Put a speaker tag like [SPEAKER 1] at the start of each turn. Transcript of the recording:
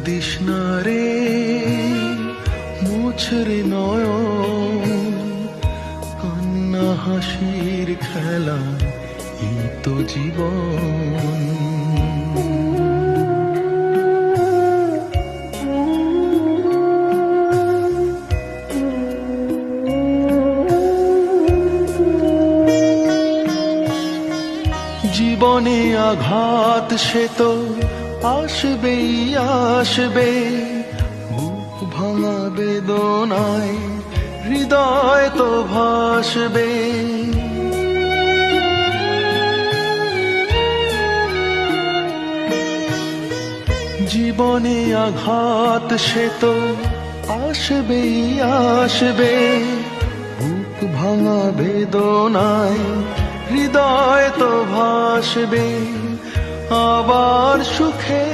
[SPEAKER 1] কান্দিস না রে মুছরে নয়ন, কান্না হাসির খেলা এই তো জীবন। জীবনে আঘাত সে তো আসবেই আসবে, বুক ভাঙা বেদনায় হৃদয় তো ভাসবে। জীবনে আঘাত সে তো আসবেই আসবে, বুক ভাঙা বেদনায় হৃদয় তো ভাসবে। আবার সুখে